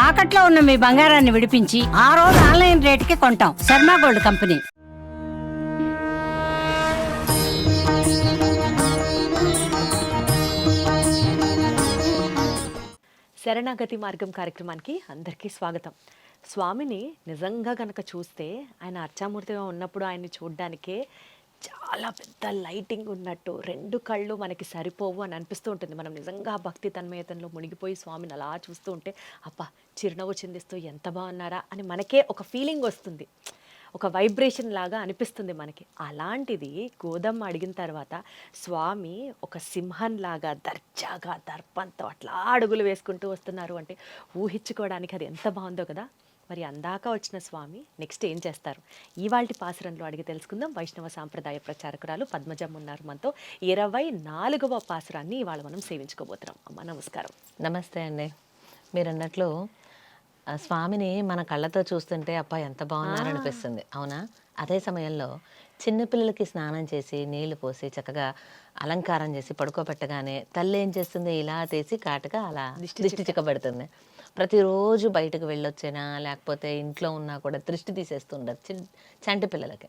తాకట్లో ఉన్న మీ బంగారాన్ని విడిపించి ఆ రోజు ఆన్లైన్ రేటుకి కొంటాం. Sharma gold company. శరణాగతి మార్గం కార్యక్రమానికి అందరికీ స్వాగతం. స్వామిని నిజంగా గనక చూస్తే ఆయన అర్చామూర్తిగా ఉన్నప్పుడు ఆయన్ని చూడడానికే చాలా పెద్ద లైటింగ్ ఉన్నట్టు రెండు కళ్ళు మనకి సరిపోవు అని అనిపిస్తూ ఉంటుంది. మనం నిజంగా భక్తి తన్మయతంలో మునిగిపోయి స్వామిని అలా చూస్తూ ఉంటే అబ్బా చిరునవ్వు చిందిస్తూ ఎంత బాగున్నారా అని మనకే ఒక ఫీలింగ్ వస్తుంది, ఒక వైబ్రేషన్ లాగా అనిపిస్తుంది మనకి. అలాంటిది గోదమ్మ అడిగిన తర్వాత స్వామి ఒక సింహంలాగా దర్జాగా దర్పంతో అట్లా అడుగులు వేసుకుంటూ వస్తున్నారు అంటే ఊహించుకోవడానికి అది ఎంత బాగుందో కదా. మరి అందాక వచ్చిన స్వామి నెక్స్ట్ ఏం చేస్తారు ఇవాల్టి పాసురంలో అడిగి తెలుసుకుందాం. వైష్ణవ సాంప్రదాయ ప్రచారకురాలు పద్మజమ్మ ఉన్నారు మనతో. 24వ పాసురాన్ని ఇవాళ మనం సేవించుకోబోతున్నాం. అమ్మ నమస్కారం. నమస్తే అండి. మీరు అన్నట్లు స్వామిని మన కళ్ళతో చూస్తుంటే అప్ప ఎంత బాగున్నారు అనిపిస్తుంది, అవునా? అదే సమయంలో చిన్నపిల్లలకి స్నానం చేసి నీళ్లు పోసి చక్కగా అలంకారం చేసి పడుకోబెట్టగానే తల్లి ఏం చేస్తుంది, ఇలా తీసి కాటుగా అలా దిష్టి చిక్కబెడుతుంది. ప్రతిరోజు బయటకు వెళ్ళొచ్చినా లేకపోతే ఇంట్లో ఉన్నా కూడా దృష్టి తీసేస్తుండదు చంటి పిల్లలకి.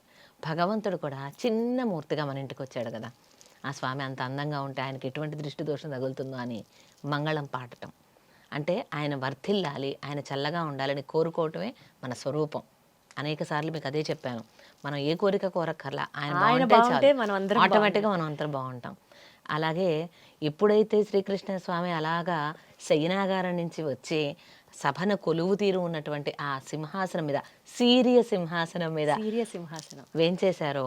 భగవంతుడు కూడా చిన్న మూర్తిగా మన ఇంటికి వచ్చాడు కదా. ఆ స్వామి అంత అందంగా ఉంటే ఆయనకి ఎటువంటి దృష్టి దోషం తగులుతుందో అని మంగళం పాడటం అంటే ఆయన వర్ధిల్లాలి, ఆయన చల్లగా ఉండాలని కోరుకోవటమే మన స్వరూపం. అనేక సార్లు మీకు అదే చెప్పాను. మనం ఏ కోరిక కోరక్కర్లా, ఆయన బాగుంటే ఆటోమేటిక్గా మనం అందరం బాగుంటాం. అలాగే ఎప్పుడైతే శ్రీకృష్ణ స్వామి అలాగా శయనాగారం నుంచి వచ్చి సభను కొలువు తీరు ఉన్నటువంటి ఆ సింహాసనం మీద సింహాసనం మీద వేంచేశారో,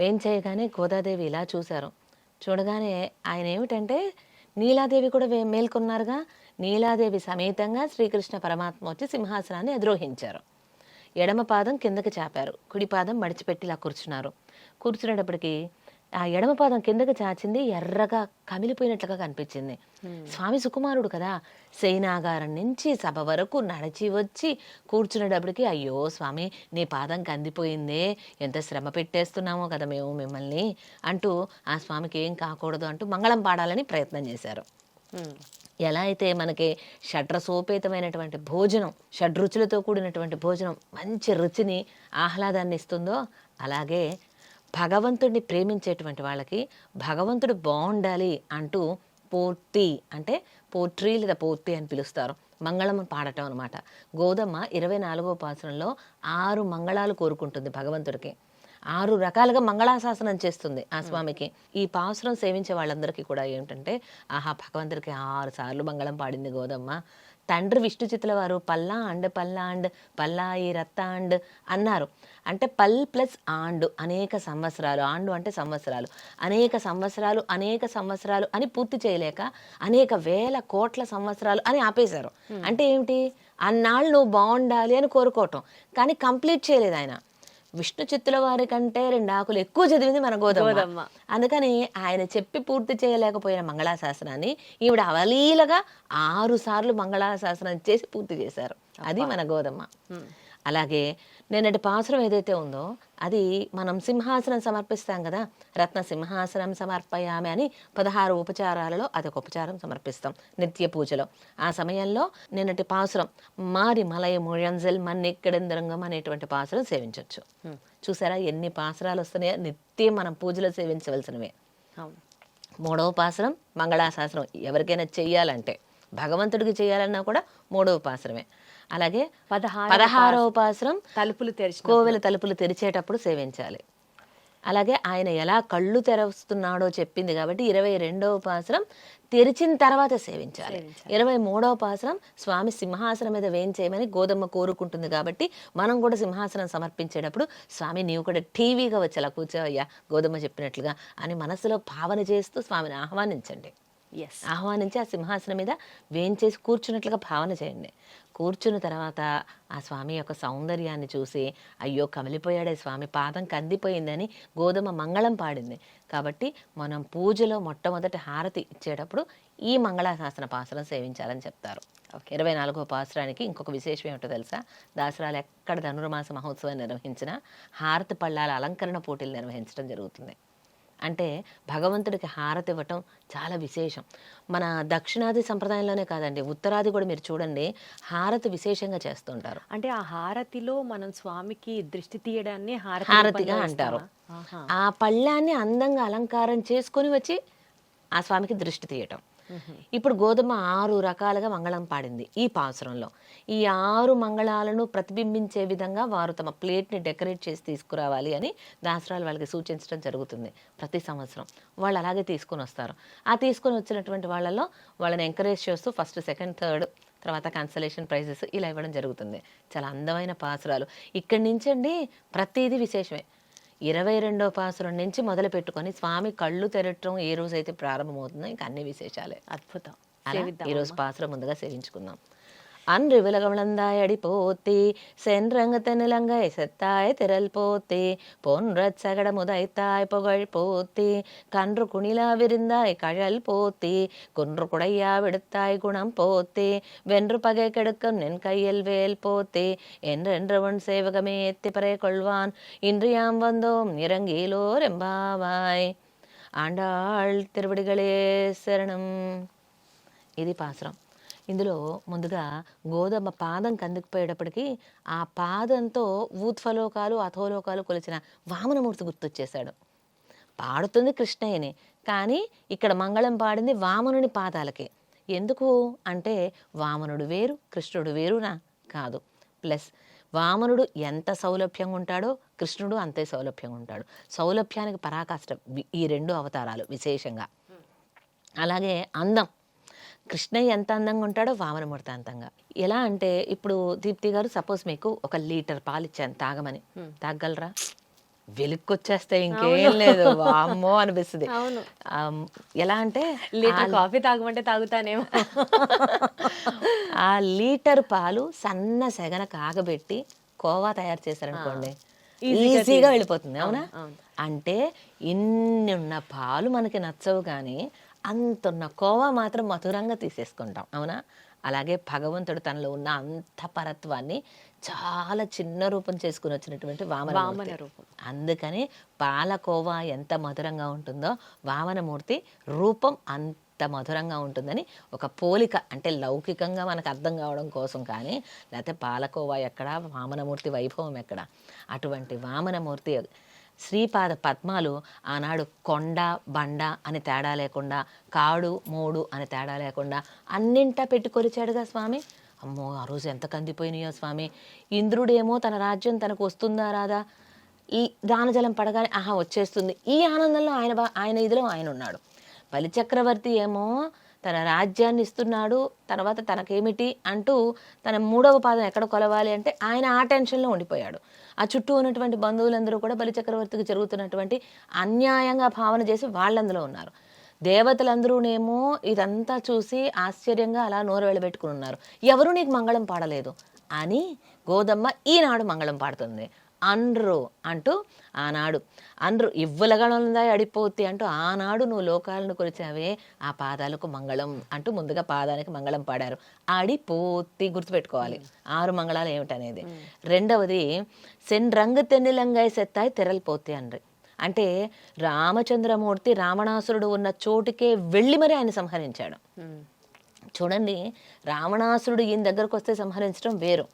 వేంచేయగానే గోదాదేవి ఇలా చూశారు. చూడగానే ఆయన ఏమిటంటే నీలాదేవి కూడా మేల్కొన్నారుగా. నీలాదేవి సమేతంగా శ్రీకృష్ణ పరమాత్మ వచ్చి సింహాసనాన్ని అధిరోహించారు. ఎడమ పాదం కిందకి చాపారు, కుడి పాదం మడిచిపెట్టి ఇలా కూర్చున్నారు. కూర్చునేటప్పటికి ఆ ఎడమ పాదం కిందకి చాచింది, ఎర్రగా కమిలిపోయినట్లుగా కనిపించింది. స్వామి సుకుమారుడు కదా, శయనాగారం నుంచి సభ వరకు నడిచి వచ్చి కూర్చునేటప్పటికి అయ్యో స్వామి నీ పాదం కందిపోయిందే, ఎంత శ్రమ పెట్టేస్తున్నామో కదా మేము మిమ్మల్ని అంటూ ఆ స్వామికి ఏం కాకూడదు అంటూ మంగళం పాడాలని ప్రయత్నం చేశారు. ఎలా అయితే మనకి షడ్రసోపేతమైనటువంటి భోజనం, షడ్రుచులతో కూడినటువంటి భోజనం మంచి రుచిని ఆహ్లాదాన్ని ఇస్తుందో, అలాగే భగవంతుడిని ప్రేమించేటువంటి వాళ్ళకి భగవంతుడు బాగుండాలి అంటూ పోర్తి అంటే పోట్రీ లేదా పోర్తి అని పిలుస్తారు. మంగళం పాడటం అనమాట. గోదమ్మ 24వ పాసురంలో 6 మంగళాలు కోరుకుంటుంది భగవంతుడికి. 6 రకాలుగా మంగళాశాసనం చేస్తుంది ఆ స్వామికి. ఈ పాసురం సేవించే వాళ్ళందరికీ కూడా ఏమిటంటే ఆహా భగవంతుడికి 6 సార్లు మంగళం పాడింది గోదమ్మ. తండ్రి విష్ణు చిత్తుల వారు పల్లాయి రత్తాండ్ అన్నారు. అంటే పల్ ప్లస్ ఆండు అనేక సంవత్సరాలు, ఆండు అంటే సంవత్సరాలు, అనేక సంవత్సరాలు అని పూర్తి చేయలేక అనేక వేల కోట్ల సంవత్సరాలు అని ఆపేశారు. అంటే ఏమిటి, అన్నాళ్ళు నువ్వు బాగుండాలి అని కోరుకోవటం, కానీ కంప్లీట్ చేయలేదు ఆయన. విష్ణు చిత్తుల వారి కంటే 2 ఆకులు ఎక్కువ చదివింది మన గోదమ్మ. అందుకని ఆయన చెప్పి పూర్తి చేయలేకపోయిన మంగళాశాసనాన్ని ఈవిడ అవలీలగా 6 సార్లు మంగళాశాసనం చేసి పూర్తి చేశారు. అది మన గోదమ్మ. అలాగే నిన్నటి పాసురం ఏదైతే ఉందో అది మనం సింహాసనం సమర్పిస్తాం కదా, రత్న సింహాసనం సమర్పయామి అని 16 ఉపచారాలలో అదొక ఉపచారం సమర్పిస్తాం నిత్య పూజలో. ఆ సమయంలో నిన్నటి పాసురం మారి మలయ ముഴంజల్ మన్నెక్కడెందరంగం అనేటువంటి పాసురం సేవించవచ్చు. చూసారా ఎన్ని పాసురాలు వస్తున్నాయో, నిత్యం మనం పూజలో సేవించవలసినవే. 3వ పాసురం మంగళాశాసనం. ఎవరికైనా చెయ్యాలంటే, భగవంతుడికి చేయాలన్నా కూడా 3వ పాసురమే. అలాగే 16వ పాసురం కోవెల తలుపులు తెరిచేటప్పుడు సేవించాలి. అలాగే ఆయన ఎలా కళ్ళు తెరుస్తున్నాడో చెప్పింది కాబట్టి 22వ పాసురం తెరిచిన తర్వాత సేవించాలి. 23వ పాసురం స్వామి సింహాసనం మీద వేయించేయమని గోదమ్మ కోరుకుంటుంది కాబట్టి మనం కూడా సింహాసనం సమర్పించేటప్పుడు స్వామి నీవు కూడా టీవీగా వచ్చి అలా కూర్చోవయ్యా గోదమ్మ చెప్పినట్లుగా అని మనసులో భావన చేస్తూ స్వామిని ఆహ్వానించండి. ఆహ్వానించి ఆ సింహాసనం మీద వేయించేసి కూర్చున్నట్లుగా భావన చేయండి. కూర్చున్న తర్వాత ఆ స్వామి యొక్క సౌందర్యాన్ని చూసి అయ్యో కమిలిపోయాడే స్వామి, పాదం కందిపోయిందని గోదమ్మ మంగళం పాడింది. కాబట్టి మనం పూజలో మొట్టమొదటి హారతి ఇచ్చేటప్పుడు ఈ మంగళాశాసన పాసురం సేవించాలని చెప్తారు. 24వ పాసురానికి ఇంకొక విశేషం ఏమిటో తెలుసా? దాసరాలు ఎక్కడ ధనుర్మాస మహోత్సవం నిర్వహించినా హారతి పళ్ళాల అలంకరణ పోటీలు నిర్వహించడం జరుగుతుంది. అంటే భగవంతుడికి హారతి ఇవ్వటం చాలా విశేషం. మన దక్షిణాది సంప్రదాయంలోనే కాదండి, ఉత్తరాది కూడా మీరు చూడండి, హారతి విశేషంగా చేస్తుంటారు. అంటే ఆ హారతిలో మనం స్వామికి దృష్టి తీయడాన్ని హారతిగా అంటారు. ఆ పళ్ళాన్ని అందంగా అలంకారం చేసుకొని వచ్చి ఆ స్వామికి దృష్టి తీయటం. ఇప్పుడు గోధుమ 6 రకాలుగా మంగళం పాడింది ఈ పాసురంలో. ఈ 6 మంగళాలను ప్రతిబింబించే విధంగా వారు తమ ప్లేట్ని డెకరేట్ చేసి తీసుకురావాలి అని దాసరాలు వాళ్ళకి సూచించడం జరుగుతుంది ప్రతి సంవత్సరం. వాళ్ళు అలాగే తీసుకొని వస్తారు. ఆ తీసుకొని వచ్చినటువంటి వాళ్ళలో వాళ్ళని ఎంకరేజ్ చేస్తూ ఫస్ట్, సెకండ్, థర్డ్, తర్వాత కన్సలేషన్ ప్రైజెస్ ఇలా ఇవ్వడం జరుగుతుంది. చాలా అందమైన పాసురాలు. ఇక్కడి నుంచండి ప్రతిదీ విశేషమే. 22వ పాసురం నుంచి మొదలు పెట్టుకొని స్వామి కళ్ళు తెరటం ఏ రోజైతే ప్రారంభమవుతుందో ఇంకా అన్ని విశేషాలే. అద్భుతం. ఈరోజు పాసురం ముందుగా సేవించుకుందాం. அன்று விலகவளந்தாய் அடி போத்தி சென்றங்கத்த நிலங்காய் செத்தாய் திரள் போத்தி பொன்றச் சகட முதைத்தாய் புகழ் போத்தி கன்று குணிலா விருந்தாய் கழல் போத்தி குன்று குடையா விடுத்தாய் குணம் போத்தி வென்று பகை கெடுக்கும் நின் கையில் வேல் போத்தி என்றென்றவன் சேவகமே எத்தி பறை கொள்வான் இன்றியாம் வந்தோம் இறங்கிலோர் எம்பாவாய் ఆండాళ్ తిరువడిగళే శరణం. ఇది పాసురం. ఇందులో ముందుగా గోధుమ పాదం కందుకుపోయేటప్పటికీ ఆ పాదంతో ఊత్ఫలోకాలు అథోలోకాలు కొలిచిన వామనమూర్తి గుర్తొచ్చేశాడు. పాడుతుంది కృష్ణయ్యని, కానీ ఇక్కడ మంగళం పాడింది వామనుని పాదాలకే. ఎందుకు అంటే వామనుడు వేరు కృష్ణుడు వేరునా కాదు. ప్లస్ వామనుడు ఎంత సౌలభ్యంగా ఉంటాడో కృష్ణుడు అంతే సౌలభ్యంగా ఉంటాడు. సౌలభ్యానికి పరాకాష్ట ఈ 2 అవతారాలు విశేషంగా. అలాగే అందం, కృష్ణయ్య ఎంత అందంగా ఉంటాడో వామనమూర్తి అందంగా. ఎలా అంటే ఇప్పుడు దీప్తి గారు సపోజ్ మీకు 1 లీటర్ పాలు ఇచ్చాను తాగమని, తాగలరా? వెలుక్కొచ్చేస్తే ఇంకేం లేదు, వామ్మో అనిపిస్తుంది. ఎలా అంటే లీటర్ కాఫీ తాగమంటే తాగుతానేమో. ఆ లీటర్ పాలు సన్న సెగన కాగబెట్టి కోవా తయారు చేశారనుకోండి, ఈజీగా వెళ్ళిపోతుంది. అవునా? అంటే ఇన్ని ఉన్న పాలు మనకి నచ్చవు, కానీ అంతున్న కోవా మాత్రం మధురంగా తీసేసుకుంటాం. అవునా? అలాగే భగవంతుడు తనలో ఉన్న అంత పరత్వాన్ని చాలా చిన్న రూపం చేసుకుని వచ్చినటువంటి వామన రూపం. అందుకని పాలకోవా ఎంత మధురంగా ఉంటుందో వామనమూర్తి రూపం అంత మధురంగా ఉంటుందని ఒక పోలిక, అంటే లౌకికంగా మనకు అర్థం కావడం కోసం. కానీ లేకపోతే పాలకోవా ఎక్కడ, వామనమూర్తి వైభవం ఎక్కడ? అటువంటి వామనమూర్తి శ్రీపాద పద్మాలు ఆనాడు కొండ బండ అని తేడా లేకుండా, కాడు మూడు అని తేడా లేకుండా అన్నింటా పెట్టి కొలిచాడుగా స్వామి. అమ్మో, ఆ రోజు ఎంత కందిపోయినాయో స్వామి. ఇంద్రుడేమో తన రాజ్యం తనకు వస్తుందా రాదా, ఈ దానజలం పడగానే ఆహా వచ్చేస్తుంది, ఈ ఆనందంలో ఆయన ఇదిలో ఆయన ఉన్నాడు. బలిచక్రవర్తి ఏమో తన రాజ్యాన్ని ఇస్తున్నాడు, తర్వాత తనకేమిటి అంటూ తన 3వ పాదం ఎక్కడ కొలవాలి అంటే ఆయన ఆ టెన్షన్లో ఉండిపోయాడు. ఆ చుట్టూ ఉన్నటువంటి బంధువులందరూ కూడా బలిచక్రవర్తికి జరుగుతున్నటువంటి అన్యాయంగా భావన చేసి వాళ్ళందులో ఉన్నారు. దేవతలందరూనేమో ఇదంతా చూసి ఆశ్చర్యంగా అలా నోరు వెళ్ళబెట్టుకుని ఉన్నారు. ఎవరు నీకు మంగళం పాడలేదు అని గోదమ్మ ఈనాడు మంగళం పాడుతుంది. అండ్రు అంటూ ఆనాడు, అండ్రు ఇవ్వలగనుందా అడిపోతి అంటూ ఆనాడు నువ్వు లోకాలను కొలిచావే, ఆ పాదాలకు మంగళం అంటూ ముందుగా పాదానికి మంగళం పాడారు. అడిపోతి గుర్తుపెట్టుకోవాలి 6 మంగళాలు ఏమిటనేది. రెండవది సెన్రంగు తెన్నిలంగాయ సెత్తాయి తెరలిపోతి అండ్రి. అంటే రామచంద్రమూర్తి రావణాసురుడు ఉన్న చోటుకే వెళ్ళి మరి ఆయన సంహరించాడు. చూడండి, రావణాసురుడు ఈయన దగ్గరకు వస్తే సంహరించడం వేరు,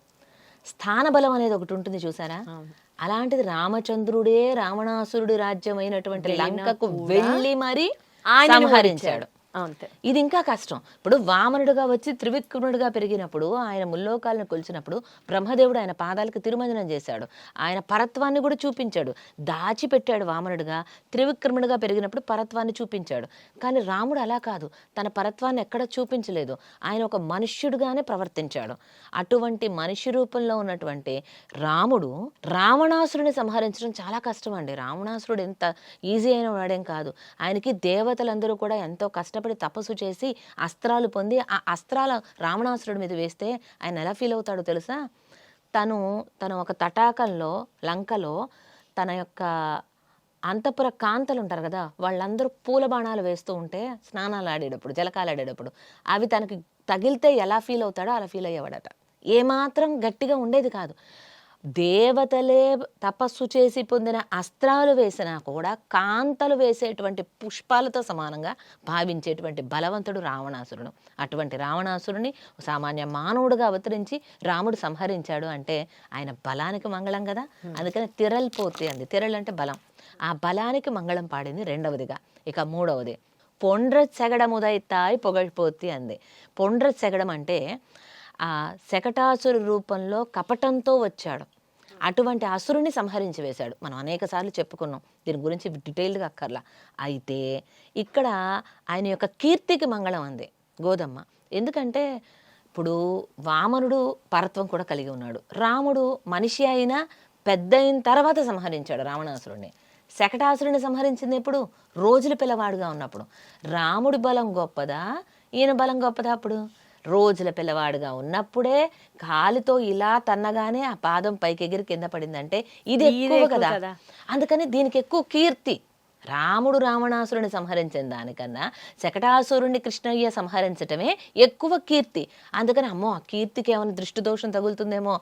స్థానబలం అనేది ఒకటి ఉంటుంది చూసారా? అలాంటిది రామచంద్రుడే రావణాసురుడి రాజ్యమైనటువంటి లంకకు వెళ్ళి మరి సంహరించాడు. ఇది ఇంకా కష్టం. ఇప్పుడు వామనుడుగా వచ్చి త్రివిక్రముడుగా పెరిగినప్పుడు, ఆయన ముల్లోకాలను కొలిచినప్పుడు బ్రహ్మదేవుడు ఆయన పాదాలకు తిరుమంజనం చేశాడు. ఆయన పరత్వాన్ని కూడా చూపించాడు, దాచిపెట్టాడు. వామనుడుగా త్రివిక్రముడుగా పెరిగినప్పుడు పరత్వాన్ని చూపించాడు. కానీ రాముడు అలా కాదు, తన పరత్వాన్ని ఎక్కడ చూపించలేదు. ఆయన ఒక మనుష్యుడుగానే ప్రవర్తించాడు. అటువంటి మనిషి రూపంలో ఉన్నటువంటి రాముడు రావణాసురుని సంహరించడం చాలా కష్టం అండి. రావణాసురుడు ఎంత ఈజీ అయిన వాడేం కాదు. ఆయనకి దేవతలందరూ కూడా ఎంతో కష్టపడి తపస్సు చేసి అస్త్రాలు పొంది ఆ అస్త్రాల రావణాసురుడి మీద వేస్తే ఆయన ఎలా ఫీల్ అవుతాడో తెలుసా? తన ఒక తటాకంలో లంకలో తన యొక్క అంతఃపుర కాంతలు ఉంటారు కదా, వాళ్ళందరూ పూల బాణాలు వేస్తూ ఉంటే స్నానాలు ఆడేటప్పుడు, జలకాలు ఆడేటప్పుడు అవి తనకి తగిలితే ఎలా ఫీల్ అవుతాడో అలా ఫీల్ అయ్యేవాడట. ఏమాత్రం గట్టిగా ఉండేది కాదు. దేవతలే తపస్సు చేసి పొందిన అస్త్రాలు వేసినా కూడా కాంతలు వేసేటువంటి పుష్పాలతో సమానంగా భావించేటువంటి బలవంతుడు రావణాసురుడు. అటువంటి రావణాసురుని సామాన్య మానవుడుగా అవతరించి రాముడు సంహరించాడు అంటే ఆయన బలానికి మంగళం కదా. అందుకని తిరల్పోతి అంది. తిరల్ అంటే బలం. ఆ బలానికి మంగళం పాడింది రెండవదిగా. ఇక మూడవది పొండ్ర చెగడముదైతాయి పొగడిపోతి అంది. పొండ్ర చెగడం అంటే ఆ శకటాసురు రూపంలో కపటంతో వచ్చాడు. అటువంటి అసురుని సంహరించి వేశాడు. మనం అనేక సార్లు చెప్పుకున్నాం, దీని గురించి డీటెయిల్డ్గా అక్కర్లా. అయితే ఇక్కడ ఆయన యొక్క కీర్తికి మంగళం అంది గోదమ్మ. ఎందుకంటే ఇప్పుడు వామనుడు పరత్వం కూడా కలిగి ఉన్నాడు. రాముడు మనిషి అయినా పెద్ద అయిన తర్వాత సంహరించాడు రావణాసురుడిని. శకటాసురుని సంహరించింది ఎప్పుడు? రోజుల పిల్లవాడుగా ఉన్నప్పుడు. రాముడి బలం గొప్పదా, ఈయన బలం గొప్పదా? అప్పుడు రోజుల పిల్లవాడుగా ఉన్నప్పుడే కాలితో ఇలా తన్నగానే ఆ పాదం పైకి ఎగిరి కింద పడిందంటే ఇది ఎక్కువ కదా. అందుకని దీనికి ఎక్కువ కీర్తి. రాముడు రావణాసురుని సంహరించిన దానికన్నా శకటాసురుణ్ణి కృష్ణయ్య సంహరించటమే ఎక్కువ కీర్తి. అందుకని అమ్మో ఆ కీర్తికి ఏమైనా దృష్టి దోషం తగులుతుందేమో,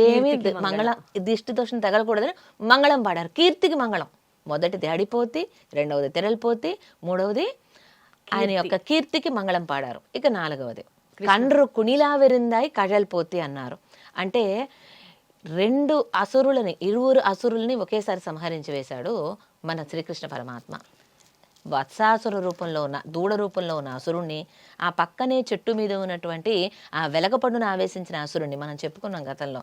ఏమీ మంగళం దృష్టి దోషం తగలకూడదని మంగళం పాడారు. కీర్తికి మంగళం. మొదటిది అడిపోతి, రెండవది తెరలిపోతి, మూడవది ఆయన యొక్క కీర్తికి మంగళం పాడారు. ఇక నాలుగవది కండ్రు కుణిలా విరిందాయి కజల్పోతి అన్నారు. అంటే ఇరువురు అసురుల్ని ఒకేసారి సంహరించి వేశాడు మన శ్రీకృష్ణ పరమాత్మ. వత్సాసుర రూపంలో ఉన్న దూడ రూపంలో ఉన్న అసురుణ్ణి, ఆ పక్కనే చెట్టు మీద ఉన్నటువంటి ఆ వెలగపండును ఆవేశించిన అసురుణ్ణి మనం చెప్పుకున్నాం గతంలో.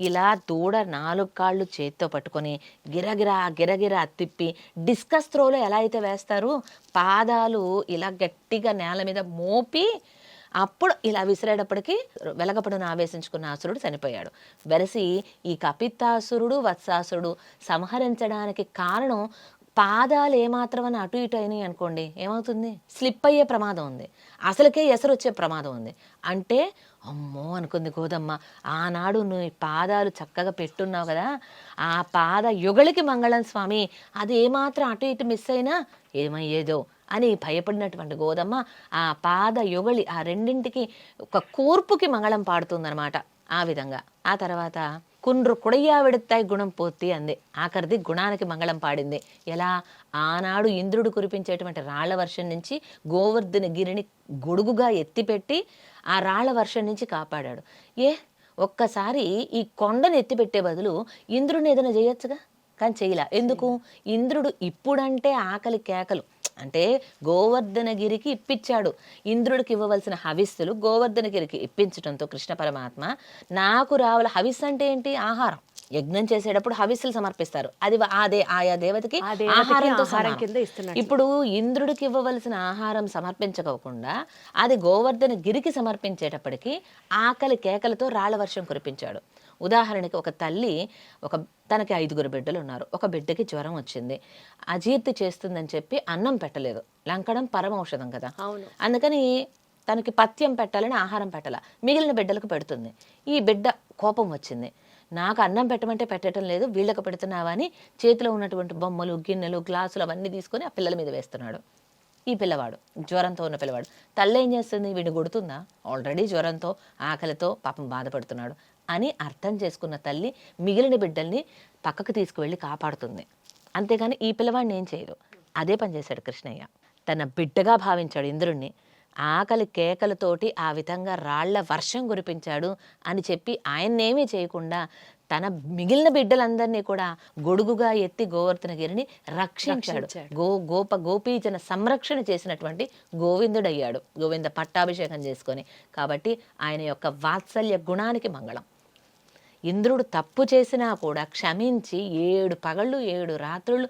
ఇలా దూడ 4 కాళ్ళు చేతితో పట్టుకొని గిరగిరా తిప్పి డిస్కస్ త్రోలో ఎలా అయితే వేస్తారు, పాదాలు ఇలా గట్టిగా నేల మీద మోపి అప్పుడు ఇలా విసిరేటప్పటికీ వెలగపడును ఆవేశించుకున్న అసురుడు చనిపోయాడు. వెరసి ఈ కపిత్తాసురుడు వత్సాసురుడు సంహరించడానికి కారణం పాదాలు ఏమాత్రమని అటు ఇటు అయినాయి అనుకోండి, ఏమవుతుంది? స్లిప్ అయ్యే ప్రమాదం ఉంది, అసలుకే ఎసరు వచ్చే ప్రమాదం ఉంది. అంటే అమ్మో అనుకుంది గోదమ్మ, ఆనాడు నువ్వు పాదాలు చక్కగా పెట్టున్నావు కదా, ఆ పాద యుగళికి మంగళం స్వామి, అది ఏమాత్రం అటు ఇటు మిస్ అయినా ఏమయ్యేదో అని భయపడినటువంటి గోదమ్మ ఆ పాద యుగళి ఆ రెండింటికి ఒక కూర్పుకి మంగళం పాడుతుందన్నమాట. ఆ విధంగా ఆ తర్వాత కుండ్రు కుడయ్యా విడతాయి గుణం పోతి అంది. ఆఖరిది గుణానికి మంగళం పాడింది. ఎలా? ఆనాడు ఇంద్రుడు కురిపించేటువంటి రాళ్ల వర్షం నుంచి గోవర్ధన గిరిని గొడుగుగా ఎత్తిపెట్టి ఆ రాళ్ల వర్షం నుంచి కాపాడాడు. ఒక్కసారి ఈ కొండను ఎత్తిపెట్టే బదులు ఇంద్రుడిని ఏదైనా చేయొచ్చుగా, కానీ చేయలే. ఎందుకు? ఇంద్రుడు ఇప్పుడంటే ఆకలి కేకలు, అంటే గోవర్ధనగిరికి ఇప్పించాడు. ఇంద్రుడికి ఇవ్వవలసిన హవిస్సులు గోవర్ధనగిరికి ఇప్పించడంతో కృష్ణ పరమాత్మ నాకు రావాలి. హవిస్సు అంటే ఏంటి? ఆహారం. యజ్ఞం చేసేటప్పుడు హవిస్సులు సమర్పిస్తారు, అది ఆయా దేవతకి ఆహారంతో సమానం. ఇప్పుడు ఇంద్రుడికి ఇవ్వవలసిన ఆహారం సమర్పించకోకుండా అది గోవర్ధన గిరికి సమర్పించేటప్పటికి ఆకలి కేకలతో రాళ్ల వర్షం కురిపించాడు. ఉదాహరణకి ఒక తల్లి తనకి 5 బిడ్డలు ఉన్నారు. ఒక బిడ్డకి జ్వరం వచ్చింది, అజీర్తి చేస్తుందని చెప్పి అన్నం పెట్టలేదు. లంకడం పరమౌషధం కదా, అందుకని తనకి పథ్యం పెట్టాలని ఆహారం పెట్టాల, మిగిలిన బిడ్డలకు పెడుతుంది. ఈ బిడ్డ కోపం వచ్చింది, నాకు అన్నం పెట్టమంటే పెట్టడం లేదు, వీళ్ళకి పెడుతున్నావా అని చేతిలో ఉన్నటువంటి బొమ్మలు, గిన్నెలు, గ్లాసులు అవన్నీ తీసుకొని ఆ పిల్లల మీద వేస్తున్నాడు. ఈ పిల్లవాడు జ్వరంతో ఉన్న పిల్లవాడు. తల్లి ఏం చేస్తుంది? వీడిని కొడుతుందా? ఆల్రెడీ జ్వరంతో ఆకలితో పాపం బాధపడుతున్నాడు అని అర్థం చేసుకున్న తల్లి మిగిలిన బిడ్డల్ని పక్కకు తీసుకువెళ్ళి కాపాడుతుంది. అంతేగాని ఈ పిల్లవాడిని ఏం చేయదు. అదే పని చేశాడు కృష్ణయ్య. తన బిడ్డగా భావించాడు ఇంద్రుణ్ణి. ఆకలి కేకలతోటి ఆ విధంగా రాళ్ల వర్షం కురిపించాడు అని చెప్పి ఆయన్నేమీ చేయకుండా తన మిగిలిన బిడ్డలందరినీ కూడా గొడుగుగా ఎత్తి గోవర్ధనగిరిని రక్షించాడు. గోపీజన సంరక్షణ చేసినటువంటి గోవిందుడయ్యాడు, గోవింద పట్టాభిషేకం చేసుకొని. కాబట్టి ఆయన యొక్క వాత్సల్య గుణానికి మంగళం. ఇంద్రుడు తప్పు చేసినా కూడా క్షమించి 7 పగళ్ళు 7 రాత్రులు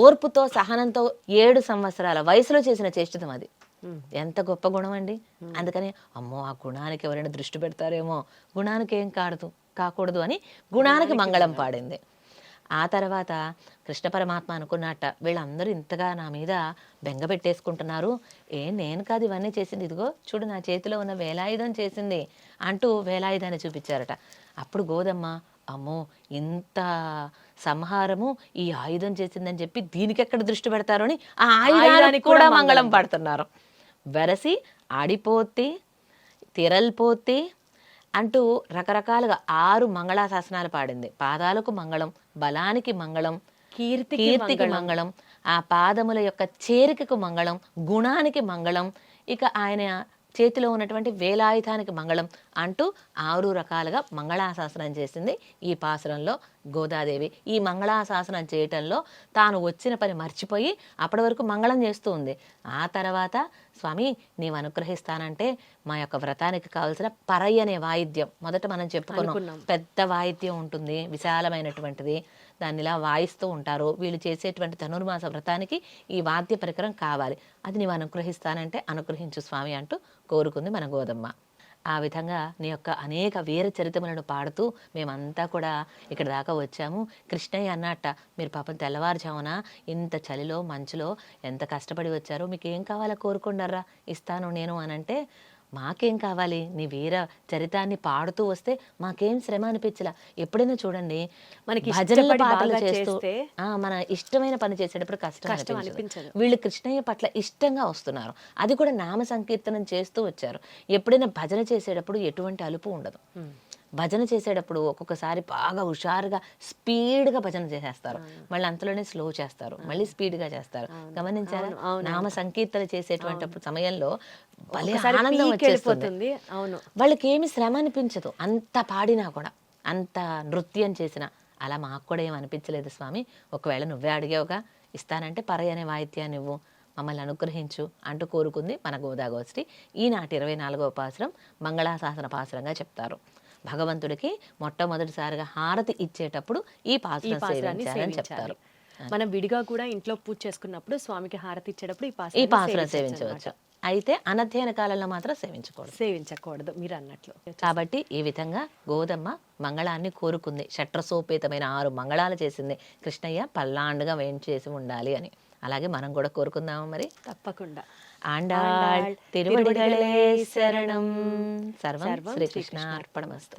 ఓర్పుతో సహనంతో 7 సంవత్సరాల వయసులో చేసిన చేష్టం అది. ఎంత గొప్ప గుణం అండి. అందుకని అమ్మో ఆ గుణానికి ఎవరైనా దృష్టి పెడతారేమో, గుణానికి ఏం కాకూడదు అని గుణానికి మంగళం పాడింది. ఆ తర్వాత కృష్ణ పరమాత్మ అనుకున్నట్ట, వీళ్ళందరూ ఇంతగా నా మీద బెంగ పెట్టేసుకుంటున్నారు, నేను కాదు ఇవన్నీ చేసింది, ఇదిగో చూడు నా చేతిలో ఉన్న వేలాయుధం చేసింది అంటూ వేలాయుధాన్ని చూపించారట. అప్పుడు గోదమ్మ అమ్మో ఇంత సంహారము ఈ ఆయుధం చేసిందని చెప్పి దీనికి ఎక్కడ దృష్టి పెడతారు అని ఆ ఆయుధానికి కూడా మంగళం పాడుతున్నారు. వెరసి ఆడిపోతే తిరల్పోతే అంటూ రకరకాలుగా 6 మంగళాశాసనాలు పాడింది. పాదాలకు మంగళం, బలానికి మంగళం, కీర్తికి మంగళం, ఆ పాదముల యొక్క చేరికకు మంగళం, గుణానికి మంగళం, ఇక ఆయన చేతిలో ఉన్నటువంటి వేలాయుధానికి మంగళం అంటూ 6 రకాలుగా మంగళాశాసనం చేసింది ఈ పాసురంలో గోదాదేవి. ఈ మంగళాశాసనం చేయటంలో తాను వచ్చిన పని మర్చిపోయి అప్పటి వరకు మంగళం చేస్తూ ఉంది. ఆ తర్వాత స్వామి నీవు అనుగ్రహిస్తానంటే మా యొక్క వ్రతానికి కావాల్సిన పరై అనే వాయిద్యం మొదట మనం చెప్పుకున్నాం. పెద్ద వాయిద్యం ఉంటుంది, విశాలమైనటువంటిది, దాన్ని ఇలా వాయిస్తూ ఉంటారు. వీళ్ళు చేసేటువంటి ధనుర్మాస వ్రతానికి ఈ వాద్య పరికరం కావాలి. అది నీవు అనుగ్రహిస్తానంటే అనుగ్రహించు స్వామి అంటూ కోరుకుంది మన గోదమ్మ. ఆ విధంగా నీ యొక్క అనేక వీర చరితములను పాడుతూ మేమంతా కూడా ఇక్కడ దాకా వచ్చాము. కృష్ణయ్య అన్నట్ట, మీరు పాపం తెల్లవారుజామున ఇంత చలిలో మంచులో ఎంత కష్టపడి వచ్చారో, మీకు ఏం కావాలో కోరుకుంటారా, ఇస్తాను నేను అనంటే, మాకేం కావాలి, నీ వీర చరితాన్ని పాడుతూ వస్తే మాకేం శ్రమ అనిపించలా. ఎప్పుడైనా చూడండి మనకి భజనల పాటలు చేస్తూ మన ఇష్టమైన పని చేసేటప్పుడు కష్టం అనిపించదు. వీళ్ళు కృష్ణయ్య పట్ల ఇష్టంగా వస్తున్నారు, అది కూడా నామ సంకీర్తనం చేస్తూ వచ్చారు. ఎప్పుడైనా భజన చేసేటప్పుడు ఎటువంటి అలుపు ఉండదు. భజన చేసేటప్పుడు ఒక్కొక్కసారి బాగా హుషారుగా స్పీడ్గా భజన చేసేస్తారు, మళ్ళీ అంతలోనే స్లో చేస్తారు, మళ్ళీ స్పీడ్గా చేస్తారు. గమనించారా? నామ సంకీర్తన చేసేటువంటి సమయంలో భలే ఆనందం వచ్చేస్తుంది. వాళ్ళకి ఏమి శ్రమ అనిపించదు, అంత పాడినా కూడా, అంత నృత్యం చేసినా. అలా మాకు కూడా ఏం అనిపించలేదు స్వామి. ఒకవేళ నువ్వే అడిగావుగా, ఇస్తానంటే పరై అనే వాయిద్యాన్ని ఇవ్వు, మమ్మల్ని అనుగ్రహించు అంటూ కోరుకుంది మన గోదాగోష్ఠి. ఈనాటి 24వ పాసురం మంగళాశాసన పాసురంగా చెప్తారు. భగవంతుడికి మొట్టమొదటిసారిగా హారతి ఇచ్చేటప్పుడు ఈ పాసురాన్ని సేవించాలని చెప్తారు. మనం విడిగా కూడా ఇంట్లో పూజ చేసుకున్నప్పుడు స్వామికి హారతి ఇచ్చేటప్పుడు ఈ పాసురం సేవించవచ్చు. అయితే అనధ్యయన కాలంలో మాత్రం సేవించకూడదు మీరు అన్నట్లు. కాబట్టి ఈ విధంగా గోదమ్మ మంగళాన్ని కోరుకుంది. షట్రసోపేతమైన 6 మంగళాలు చేసింది. కృష్ణయ్య పల్లాండుగా వేయించేసి ఉండాలి అని. అలాగే మనం కూడా కోరుకుందాము మరి. తప్పకుండా. ఆండాళ్ తిరువడిగళే శరణం. సర్వం శ్రీకృష్ణార్పణమస్తు.